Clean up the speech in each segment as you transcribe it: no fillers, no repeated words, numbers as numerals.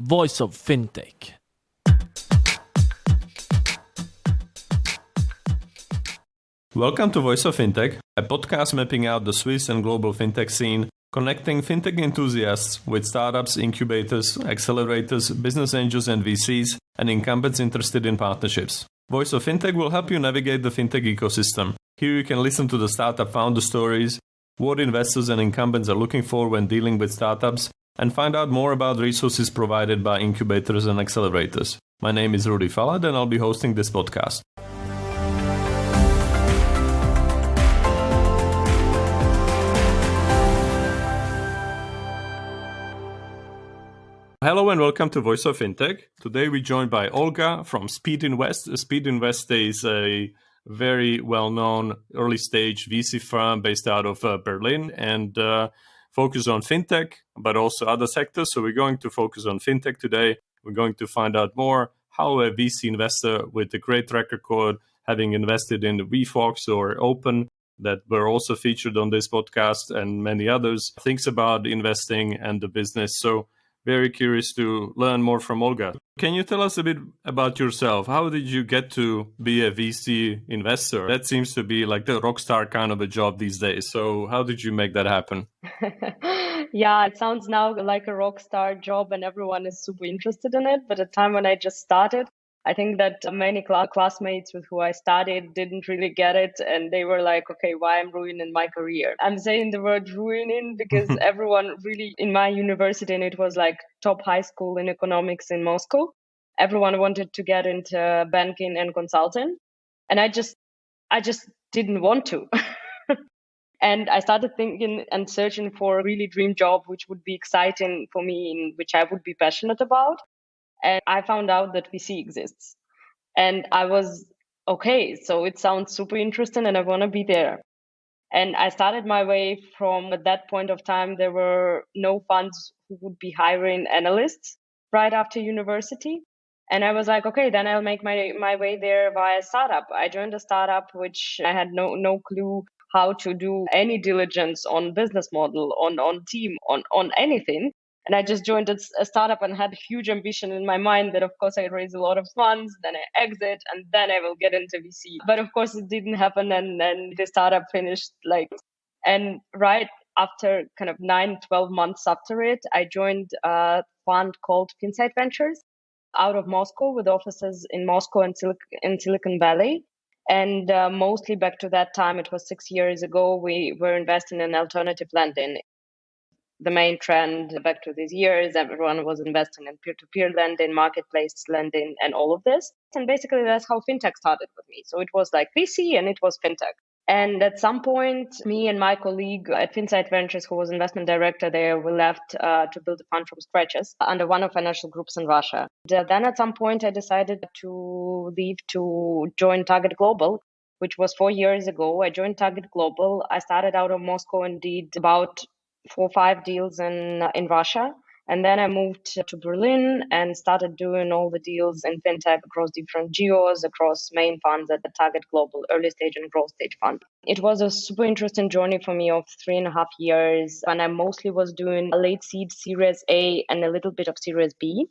voice of FinTech. Welcome to Voice of FinTech, a podcast mapping out the Swiss and global FinTech scene, connecting FinTech enthusiasts with startups, incubators, accelerators, business angels and VCs, and incumbents interested in partnerships. Voice of FinTech will help you navigate the FinTech ecosystem. Here you can listen to the startup founder stories, what investors and incumbents are looking for when dealing with startups, and find out more about resources provided by incubators and accelerators. My name is Rudy Falad and I'll be hosting this podcast. Hello and welcome to Voice of FinTech. Today we're joined by Olga from Speedinvest. Speedinvest is a very well-known early-stage VC firm based out of Berlin and focus on FinTech, but also other sectors. So we're going to focus on FinTech today. We're going to find out more how a VC investor with a great track record, having invested in the VFox or Open, that were also featured on this podcast, and many others, thinks about investing and the business. So very curious to learn more from Olga. Can you tell us a bit about yourself? How did you get to be a VC investor? That seems to be like the rock star kind of a job these days. So how did you make that happen? Yeah, it sounds now like a rock star job and everyone is super interested in it. But at the time when I just started, I think that many classmates with who I studied didn't really get it. And they were like, okay, why I'm ruining my career? I'm saying the word ruining because everyone really in my university, and it was like top high school in economics in Moscow, everyone wanted to get into banking and consulting. And I just didn't want to. And I started thinking and searching for a really dream job, which would be exciting for me, in which I would be passionate about. And I found out that VC exists. And I was, okay, so it sounds super interesting and I want to be there. And I started my way from at that point of time, there were no funds who would be hiring analysts right after university. And I was like, okay, then I'll make my way there via startup. I joined a startup, which I had no clue how to do any diligence on business model, on team, on anything. And I just joined a startup and had huge ambition in my mind that, of course, I raise a lot of funds, then I exit, and then I will get into VC. But of course, it didn't happen. And then the startup finished and right after kind of 9-12 months after it, I joined a fund called FinTech Ventures out of Moscow with offices in Moscow and in Silicon Valley. And mostly back to that time, it was 6 years ago, we were investing in alternative lending. The main trend back to these years, everyone was investing in peer-to-peer lending, marketplace lending, and all of this. And basically, that's how FinTech started with me. So it was like VC and it was FinTech. And at some point, me and my colleague at FinTech Ventures, who was investment director there, we left to build a fund from scratches under one of financial groups in Russia. Then at some point, I decided to leave to join Target Global, which was 4 years ago. I joined Target Global. I started out of Moscow and did about 4 or 5 deals in Russia. And then I moved to Berlin and started doing all the deals in FinTech across different geos, across main funds at the Target Global early stage and growth stage fund. It was a super interesting journey for me of 3.5 years. And I mostly was doing a late seed Series A and a little bit of Series B.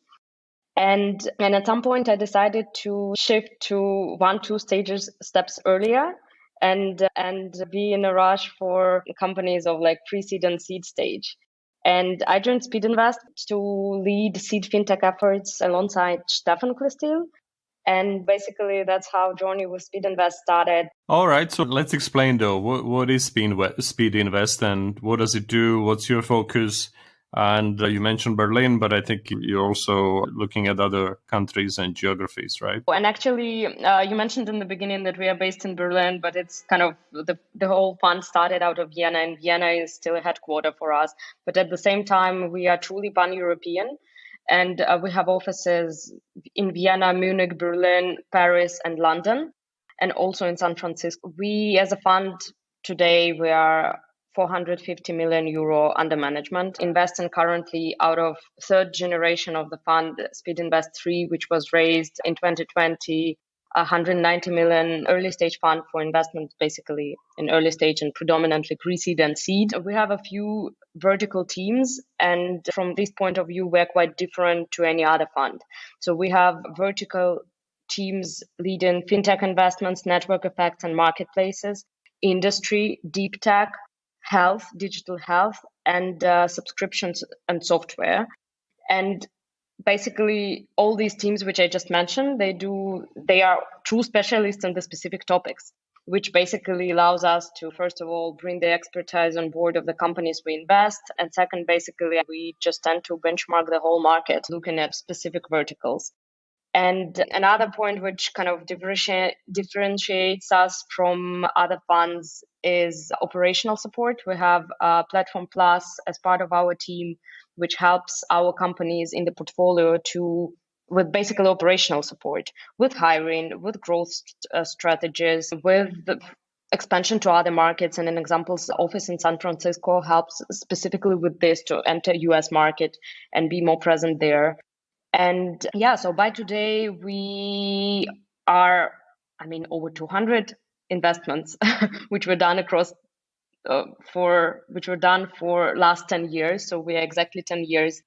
And at some point I decided to shift to 1-2 steps earlier and be in a rush for companies of like pre-seed and seed stage. And I joined Speedinvest to lead seed FinTech efforts alongside Stefan Clistil. And basically that's how journey with Speedinvest started. All right, so let's explain though, what is Speedinvest and what does it do? What's your focus? And you mentioned Berlin, but I think you're also looking at other countries and geographies, right? And actually, you mentioned in the beginning that we are based in Berlin, but it's kind of the whole fund started out of Vienna, and Vienna is still a headquarter for us. But at the same time, we are truly pan-European, and we have offices in Vienna, Munich, Berlin, Paris, and London, and also in San Francisco. We, as a fund today, we are 450 million euro under management, investing currently out of third generation of the fund, Speedinvest 3, which was raised in 2020 190 million early stage fund for investment, basically in early stage and predominantly pre-seed and seed. We have a few vertical teams, and from this point of view, we're quite different to any other fund. So we have vertical teams leading fintech investments, network effects and marketplaces, industry, deep tech, health, digital health, and subscriptions and software. And basically all these teams which I just mentioned, they are true specialists in the specific topics, which basically allows us to, first of all, bring the expertise on board of the companies we invest. And second, basically, we just tend to benchmark the whole market, looking at specific verticals. And another point which kind of differentiates us from other funds is operational support. We have Platform Plus as part of our team, which helps our companies in the portfolio with basically operational support, with hiring, with growth strategies, with the expansion to other markets. And an example's office in San Francisco helps specifically with this to enter US market and be more present there. And yeah, so by today, we are, over 200 investments, which were done for last 10 years. So we are exactly 10 years.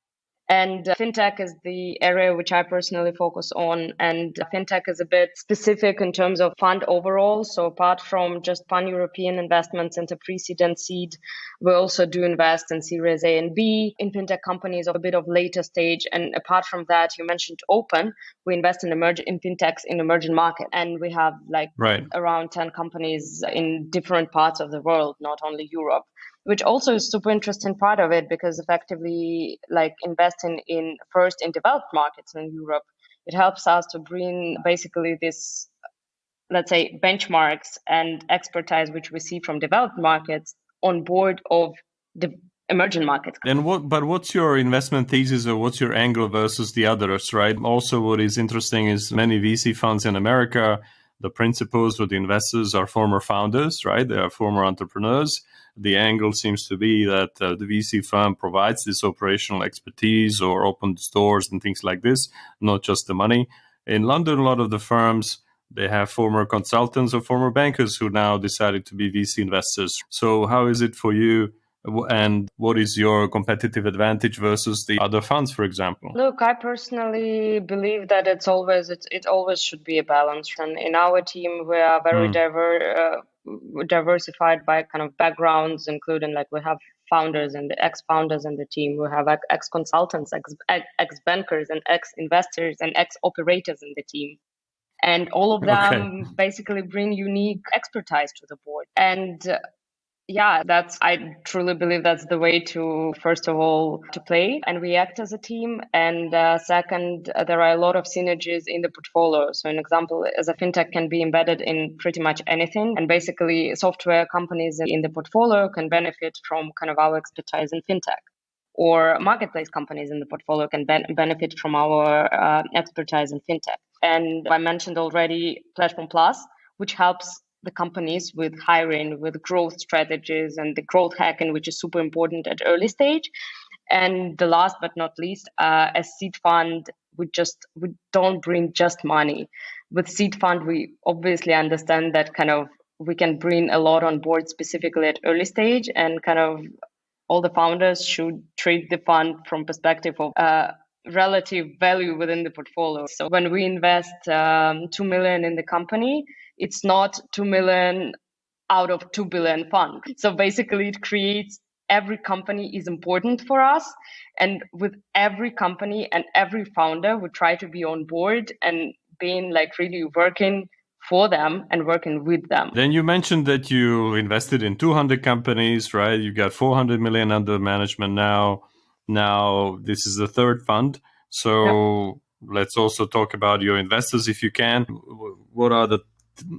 And fintech is the area which I personally focus on. And fintech is a bit specific in terms of fund overall. So apart from just pan-European investments into pre-seed and seed, we also do invest in Series A and B in fintech companies of a bit of later stage. And apart from that, you mentioned open, we invest in fintechs in emerging market. And we have around 10 companies in different parts of the world, not only Europe, which also is super interesting part of it, because effectively investing in developed markets in Europe, it helps us to bring basically this, let's say, benchmarks and expertise which we see from developed markets on board of the emerging markets. And what's your investment thesis, or what's your angle versus the others, right? Also, what is interesting is many VC funds in America, the principals or the investors are former founders, right? They are former entrepreneurs. The angle seems to be that the VC firm provides this operational expertise or opens doors and things like this, not just the money. In London, a lot of the firms, they have former consultants or former bankers who now decided to be VC investors. So how is it for you? And what is your competitive advantage versus the other funds, for example? Look, I personally believe that it always should be a balance. And in our team, we are very diversified by kind of backgrounds, including we have founders and ex-founders in the team. We have ex-consultants, ex-bankers and ex-investors and ex-operators in the team. And all of them basically bring unique expertise to the board. And yeah, I truly believe that's the way to, first of all, to play and react as a team. And second, there are a lot of synergies in the portfolio. So an example is a fintech can be embedded in pretty much anything. And basically software companies in the portfolio can benefit from kind of our expertise in fintech. Or marketplace companies in the portfolio can benefit from our expertise in fintech. And I mentioned already Platform Plus, which helps the companies with hiring, with growth strategies and the growth hacking, which is super important at early stage. And the last but not least, as seed fund, we don't bring just money. With seed fund, we obviously understand that kind of we can bring a lot on board specifically at early stage, and kind of all the founders should treat the fund from perspective of relative value within the portfolio. So when we invest 2 million in the company, it's not 2 million out of 2 billion fund. So basically it creates, every company is important for us. And with every company and every founder, we try to be on board and being really working for them and working with them. Then you mentioned that you invested in 200 companies, right? You got 400 million under management now. Now this is the third fund. So let's also talk about your investors if you can. What are the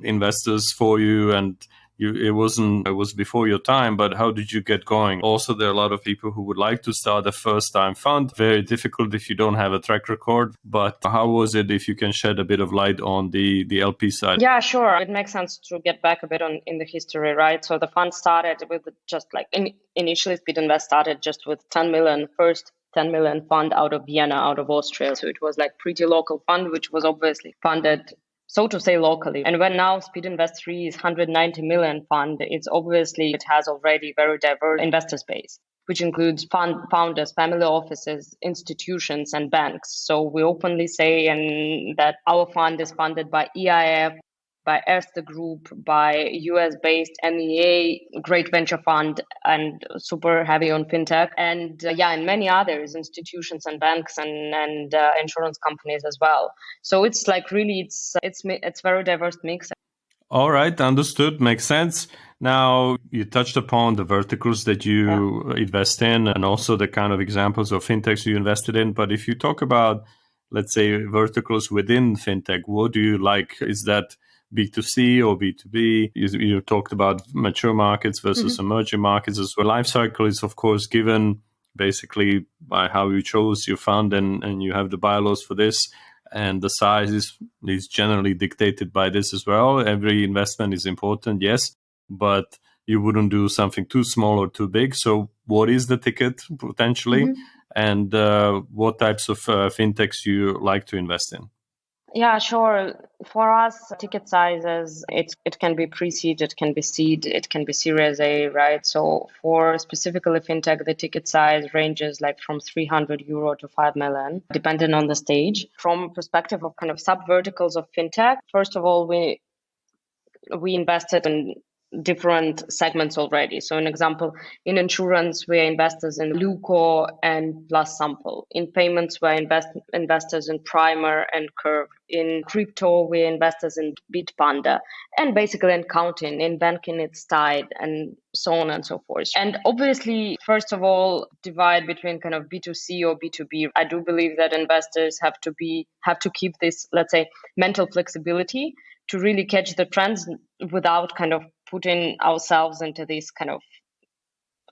investors for you? And it was before your time, but how did you get going? Also, there are a lot of people who would like to start a first-time fund. Very difficult if you don't have a track record. But how was it, if you can shed a bit of light on the LP side? Yeah, sure. It makes sense to get back a bit in the history, right? So the fund started with just initially Speedinvest started just with 10 million, first 10 million fund out of Vienna, out of Austria. So it was pretty local fund, which was obviously funded so to say, locally. And when now Speedinvest 3 is 190 million fund, it has already very diverse investor space, which includes founders, family offices, institutions, and banks. So we openly say that our fund is funded by EIF, by Erste Group, by US-based MEA, great venture fund, and super heavy on fintech, and and many others, institutions and banks and insurance companies as well. So it's like really, it's very diverse mix. All right, understood. Makes sense. Now, you touched upon the verticals that you invest in and also the kind of examples of fintechs you invested in. But if you talk about, let's say, verticals within fintech, what do you like? Is that B2C or B2B? You talked about mature markets versus emerging markets as well. Life cycle is, of course, given basically by how you chose your fund and you have the bylaws for this. And the size is generally dictated by this as well. Every investment is important, yes, but you wouldn't do something too small or too big. So what is the ticket potentially? And what types of fintechs you like to invest in? Yeah, sure. For us, ticket sizes, it can be pre-seed, it can be seed, it can be Series A, right? So for specifically fintech, the ticket size ranges like from 300 euro to 5 million, depending on the stage. From perspective of kind of sub-verticals of fintech, first of all, we invested in different segments already. So an example, in insurance, we're investors in Luco and Plus Sample. In payments, we're investors in Primer and Curve. In crypto, we're investors in Bitpanda. And basically in counting, in banking, it's Tide and so on and so forth. And obviously, first of all, divide between kind of B2C or B2B. I do believe that investors have to keep this, let's say, mental flexibility to really catch the trends without kind of putting ourselves into these kind of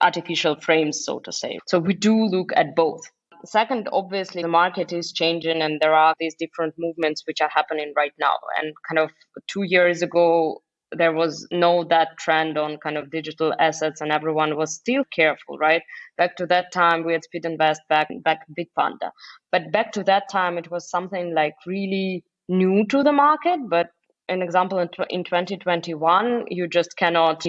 artificial frames, so to say. So we do look at both. Second, obviously, the market is changing and there are these different movements which are happening right now. And kind of 2 years ago, there was no that trend on kind of digital assets and everyone was still careful, right? Back to that time, we had Speedinvest, back Bitpanda. But back to that time, it was something like really new to the market, but an example in 2021, you just cannot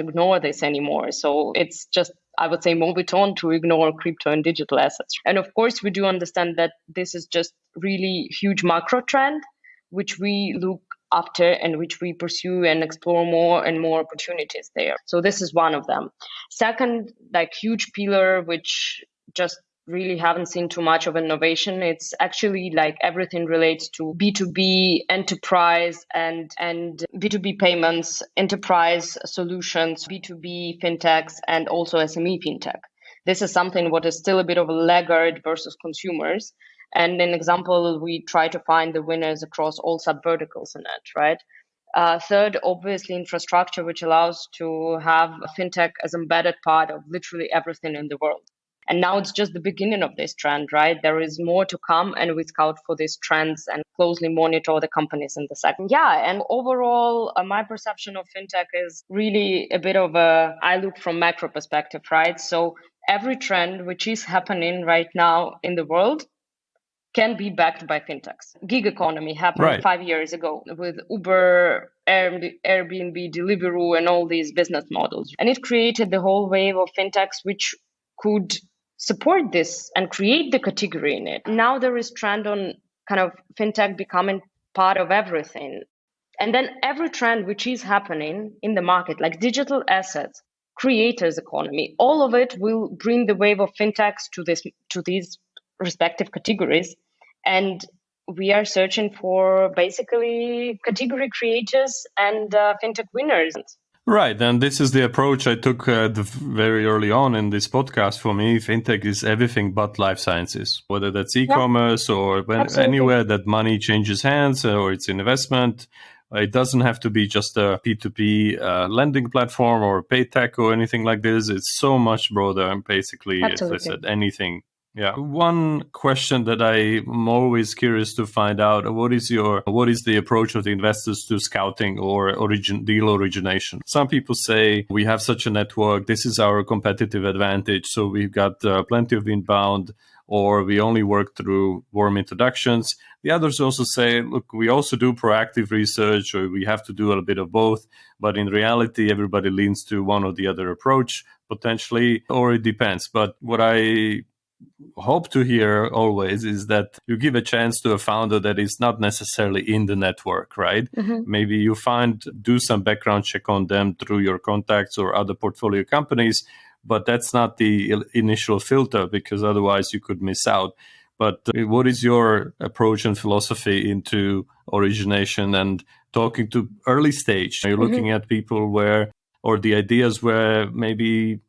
ignore this anymore. So it's just, I would say, movietone to ignore crypto and digital assets. And of course, we do understand that this is just really huge macro trend, which we look after and which we pursue and explore more and more opportunities there. So this is one of them. Second, like huge pillar, which just really haven't seen too much of innovation. It's actually like everything relates to B2B enterprise and B2B payments, enterprise solutions, B2B fintechs, and also SME fintech. This is something what is still a bit of a laggard versus consumers. And an example, we try to find the winners across all sub-verticals in it, right? Third, obviously, infrastructure, which allows to have fintech as embedded part of literally everything in the world. And now it's just the beginning of this trend, right? There is more to come, and we scout for these trends and closely monitor the companies in the segment. Yeah, and overall, my perception of fintech is really a bit of I look from macro perspective, right? So every trend which is happening right now in the world can be backed by fintechs. Gig economy happened 5 years ago with Uber, Airbnb, Deliveroo, and all these business models. And it created the whole wave of fintechs which could support this and create the category in it. Now there is trend on kind of fintech becoming part of everything. And then every trend which is happening in the market, like digital assets, creators economy, all of it will bring the wave of fintechs to these respective categories. And we are searching for basically category creators and fintech winners. Right. And this is the approach I took very early on in this podcast. For me, fintech is everything but life sciences, whether that's e-commerce or anywhere that money changes hands or it's investment. It doesn't have to be just a P2P lending platform or pay tech or anything like this. It's so much broader and basically, as I said, anything Yeah. One question that I'm always curious to find out, what is the approach of the investors to scouting or deal origination? Some people say we have such a network, this is our competitive advantage, so we've got plenty of inbound, or we only work through warm introductions. The others also say, look, we also do proactive research, or we have to do a bit of both, but in reality everybody leans to one or the other approach potentially, or it depends. But what I hope to hear always is that you give a chance to a founder that is not necessarily in the network, right? Maybe you do some background check on them through your contacts or other portfolio companies, but that's not the initial filter, because otherwise you could miss out. But what is your approach and philosophy into origination and talking to early stage? Are you looking at people or the ideas where maybe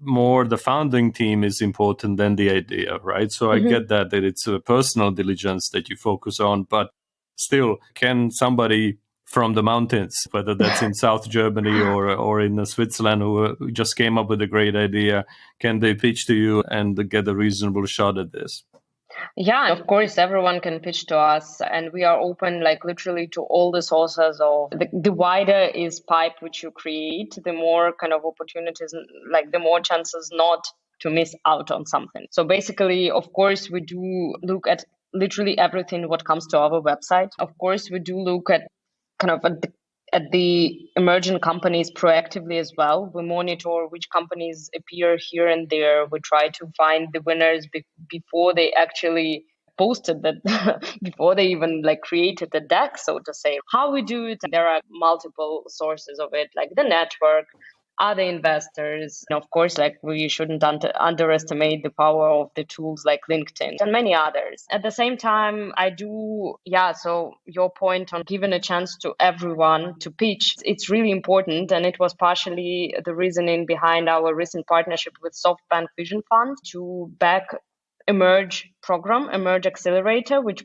more the founding team is important than the idea, right? So I get that it's a personal diligence that you focus on, but still, can somebody from the mountains, whether that's in South Germany or in Switzerland, who just came up with a great idea, can they pitch to you and get a reasonable shot at this? Yeah, of course, everyone can pitch to us, and we are open, like literally, to all the sources of the wider is pipe which you create, the more kind of opportunities, like the more chances not to miss out on something. So basically, of course, we do look at literally everything what comes to our website. Of course, we do look at kind of at the emerging companies proactively as well. We monitor which companies appear here and there. We try to find the winners before they actually posted that, before they even like created the deck, so to say. How we do it, there are multiple sources of it, like the network, other investors. And of course, like we shouldn't underestimate the power of the tools like LinkedIn and many others. At the same time, so your point on giving a chance to everyone to pitch, it's really important. And it was partially the reasoning behind our recent partnership with SoftBank Vision Fund to back Emerge program, Emerge Accelerator, which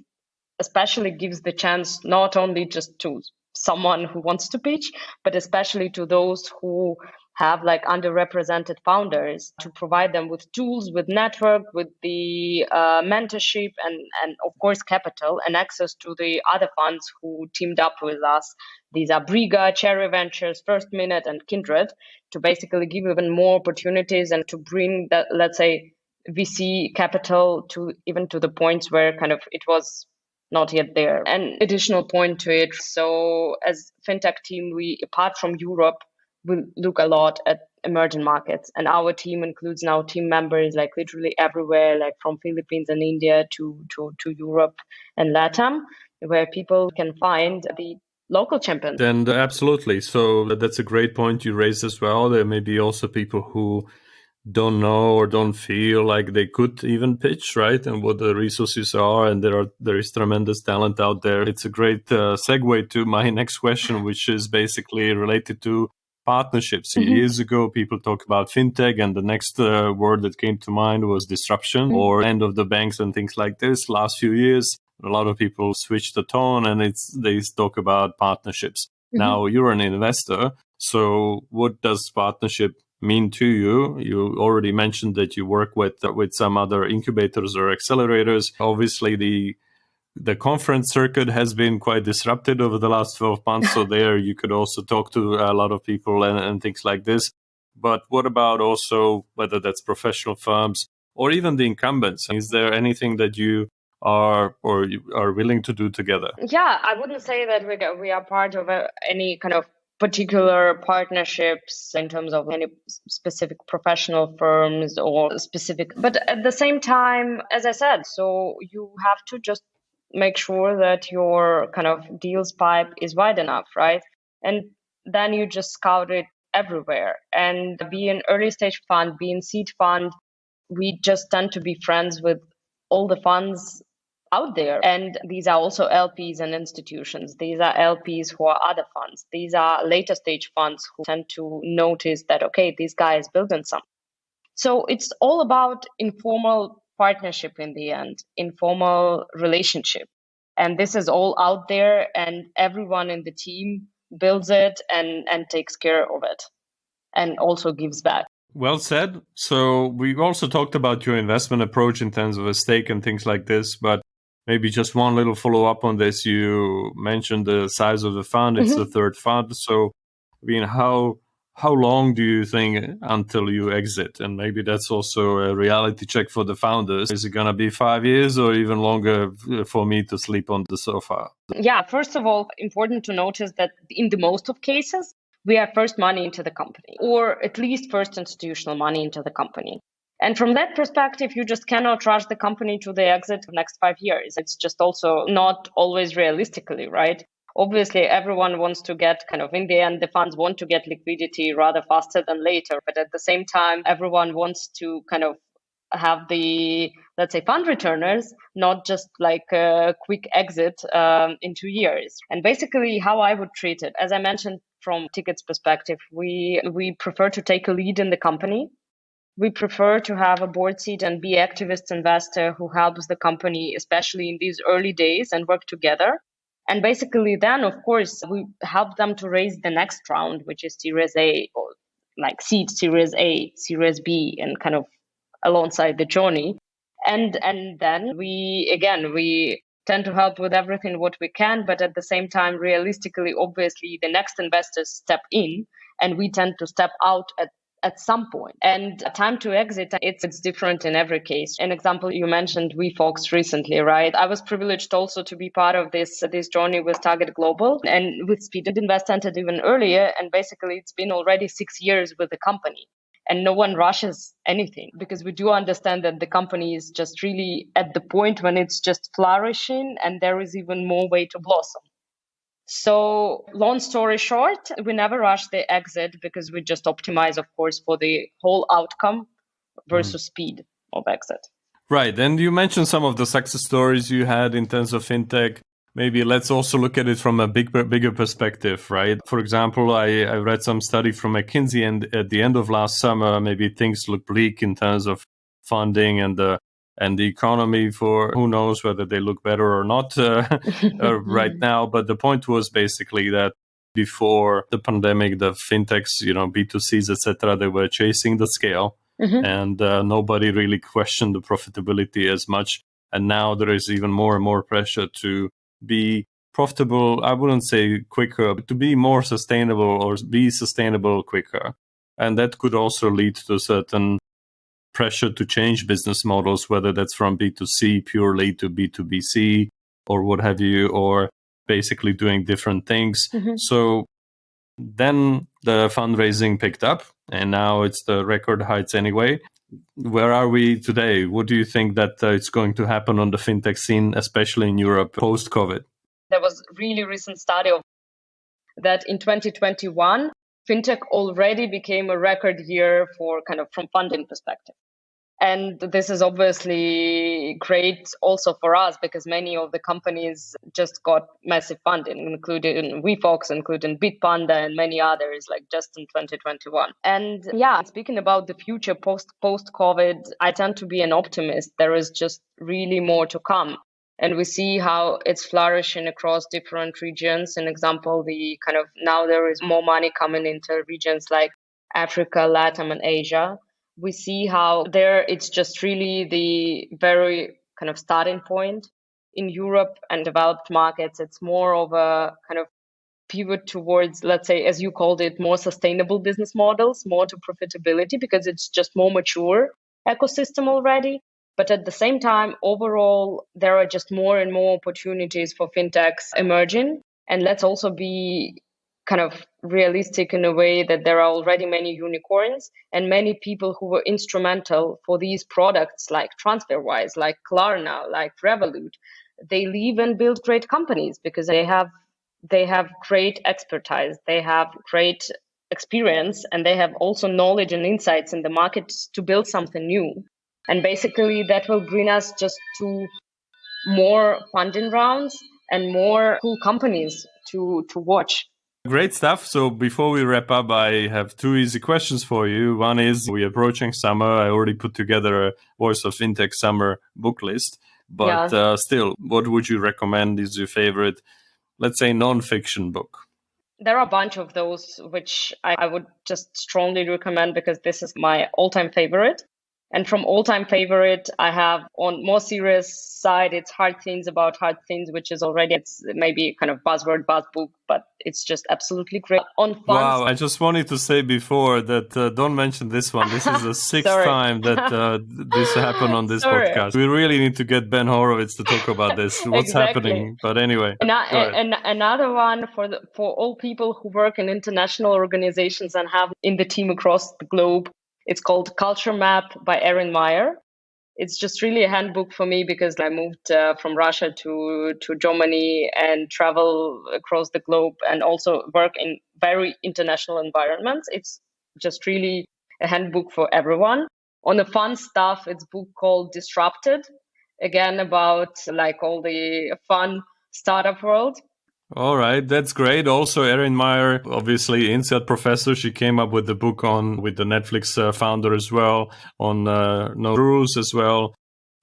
especially gives the chance not only just to someone who wants to pitch, but especially to those who have like underrepresented founders, to provide them with tools, with network, with the mentorship, and of course capital and access to the other funds who teamed up with us. These are Briga, Cherry Ventures, First Minute, and Kindred, to basically give even more opportunities and to bring that, let's say, VC capital to even to the points where kind of it was not yet there. An additional point to it, so as FinTech team, we, apart from Europe, we look a lot at emerging markets, and our team includes now team members like literally everywhere, like from Philippines and India to Europe and LATAM, where people can find the local champions. And absolutely. So that's a great point you raised as well. There may be also people who don't know or don't feel like they could even pitch, right? And what the resources are, and there is tremendous talent out there. It's a great segue to my next question, which is basically related to partnerships. Years ago, people talk about fintech, and the next word that came to mind was disruption or end of the banks and things like this. Last few years, a lot of people switched the tone, and they talk about partnerships. Now you're an investor, so what does partnership mean to you? You already mentioned that you work with some other incubators or accelerators. Obviously, the conference circuit has been quite disrupted over the last 12 months. So there you could also talk to a lot of people and things like this. But what about also whether that's professional firms or even the incumbents? Is there anything that you are willing to do together? Yeah, I wouldn't say that we are part of any kind of particular partnerships in terms of any specific professional firms or specific, but at the same time, as I said, so you have to just make sure that your kind of deals pipe is wide enough, right? And then you just scout it everywhere. And be an early stage fund, be in seed fund, we just tend to be friends with all the funds out there. And these are also LPs and institutions. These are LPs who are other funds. These are later stage funds who tend to notice that, okay, this guy is building something. So it's all about informal partnership in the end, informal relationship. And this is all out there, and everyone in the team builds it and takes care of it and also gives back. Well said. So we also talked about your investment approach in terms of a stake and things like this, but maybe just one little follow up on this. You mentioned the size of the fund. It's the third fund. So, I mean, how long do you think until you exit? And maybe that's also a reality check for the founders. Is it going to be 5 years or even longer for me to sleep on the sofa? Yeah, first of all, important to notice that in the most of cases, we have first money into the company, or at least first institutional money into the company. And from that perspective, you just cannot rush the company to the exit of next 5 years. It's just also not always realistically, right? Obviously, everyone wants to get in the end, the funds want to get liquidity rather faster than later. But at the same time, everyone wants to have the, let's say, fund returners, not just like a quick exit in 2 years. And basically how I would treat it, as I mentioned, from Ticket's perspective, we prefer to take a lead in the company. We prefer to have a board seat and be activist investor who helps the company, especially in these early days, and work together. And basically then, of course, we help them to raise the next round, which is Series A, or like seed Series A, Series B, and alongside the journey. And then we tend to help with everything what we can, but at the same time, realistically, obviously, the next investors step in and we tend to step out at some point. And time to exit, it's different in every case. An example, you mentioned WeFox recently, right? I was privileged also to be part of this journey with Target Global, and with Speedinvest entered even earlier. And basically, it's been already 6 years with the company. And no one rushes anything, because we do understand that the company is just really at the point when it's just flourishing and there is even more way to blossom. So long story short, we never rush the exit because we just optimize, of course, for the whole outcome versus speed of exit. Right. And you mentioned some of the success stories you had in terms of fintech. Maybe let's also look at it from a bigger perspective, right? For example, I read some study from McKinsey, and at the end of last summer, maybe things look bleak in terms of funding and the economy. For who knows whether they look better or not right now. But the point was basically that before the pandemic, the fintechs, B2Cs, etc., they were chasing the scale. And nobody really questioned the profitability as much. And now there is even more and more pressure to be profitable. I wouldn't say quicker, but to be more sustainable or be sustainable quicker. And that could also lead to certain pressure to change business models, whether that's from B2C purely to B2BC or what have you, or basically doing different things. So then the fundraising picked up, and now it's the record heights anyway. Where are we today? What do you think that it's going to happen on the fintech scene, especially in Europe post-COVID? There was really recent study of that in 2021, fintech already became a record year for from funding perspective. And this is obviously great also for us, because many of the companies just got massive funding, including WeFox, including Bitpanda, and many others, like just in 2021. And yeah, speaking about the future post-COVID, I tend to be an optimist. There is just really more to come. And we see how it's flourishing across different regions. An example, now there is more money coming into regions like Africa, Latin, and Asia. We see how there it's just really the very starting point. In Europe and developed markets, it's more of a pivot towards, let's say, as you called it, more sustainable business models, more to profitability, because it's just more mature ecosystem already. But at the same time, overall, there are just more and more opportunities for fintechs emerging. And let's also be realistic in a way that there are already many unicorns and many people who were instrumental for these products, like TransferWise, like Klarna, like Revolut. They leave and build great companies because they have great expertise, they have great experience, and they have also knowledge and insights in the market to build something new. And basically that will bring us just to more funding rounds and more cool companies to watch. Great stuff. So before we wrap up, I have two easy questions for you. One is, we're approaching summer. I already put together a Voice of FinTech summer book list. But still, what would you recommend is your favorite, let's say, non-fiction book? There are a bunch of those which I would just strongly recommend because this is my all-time favorite. And from all-time favorite, I have on more serious side, it's Hard Things About Hard Things, which is already, it's maybe kind of buzzword, buzz book, but it's just absolutely great. On fun. Wow, I just wanted to say before that don't mention this one. This is the sixth time that this happened on this podcast. We really need to get Ben Horowitz to talk about this. What's happening? But anyway. And another one for all people who work in international organizations and have in the team across the globe. It's called Culture Map by Erin Meyer. It's just really a handbook for me because I moved from Russia to Germany and travel across the globe and also work in very international environments. It's just really a handbook for everyone. On the fun stuff, it's a book called Disrupted, again about like all the fun startup world. All right, that's great. Also, Erin Meyer, obviously INSEAD professor, she came up with the book with the Netflix founder as well, on No Rules as well.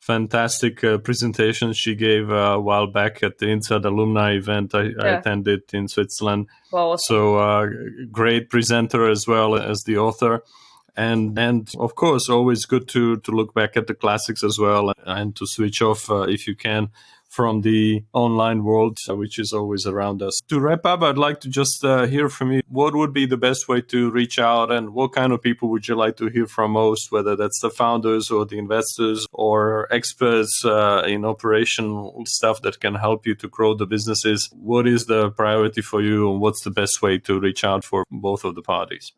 Fantastic presentation she gave a while back at the INSEAD alumni event I attended in Switzerland. Well, so great presenter as well as the author. And of course, always good to look back at the classics as well and to switch off if you can from the online world, which is always around us. To wrap up, I'd like to just hear from you. What would be the best way to reach out and what kind of people would you like to hear from most, whether that's the founders or the investors or experts in operational stuff that can help you to grow the businesses? What is the priority for you and what's the best way to reach out for both of the parties?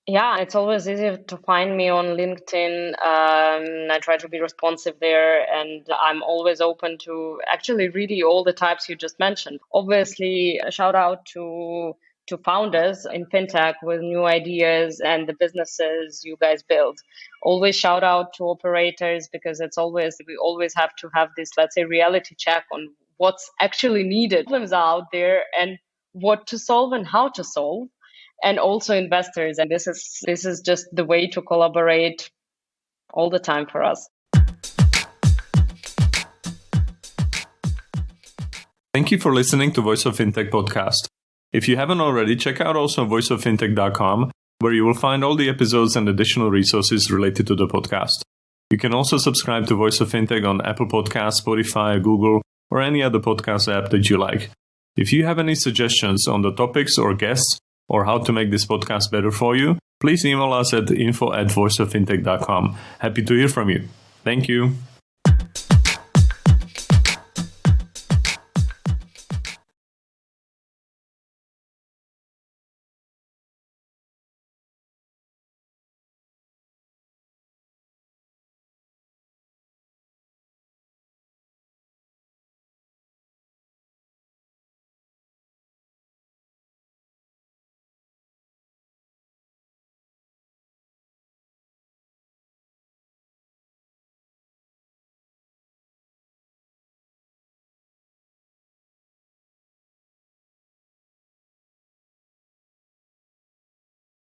Yeah, it's always easy to find me on LinkedIn. I try to be responsive there, and I'm always open to actually really all the types you just mentioned. Obviously, a shout out to founders in FinTech with new ideas and the businesses you guys build. Always shout out to operators because we always have to have this, let's say, reality check on what's actually needed. Problems are out there and what to solve and how to solve. And also investors. And this is just the way to collaborate all the time for us. Thank you for listening to Voice of FinTech podcast. If you haven't already, check out also voiceoffintech.com, where you will find all the episodes and additional resources related to the podcast. You can also subscribe to Voice of FinTech on Apple Podcasts, Spotify, Google, or any other podcast app that you like. If you have any suggestions on the topics or guests, or how to make this podcast better for you, please email us at info@voiceoffintech.com. Happy to hear from you. Thank you.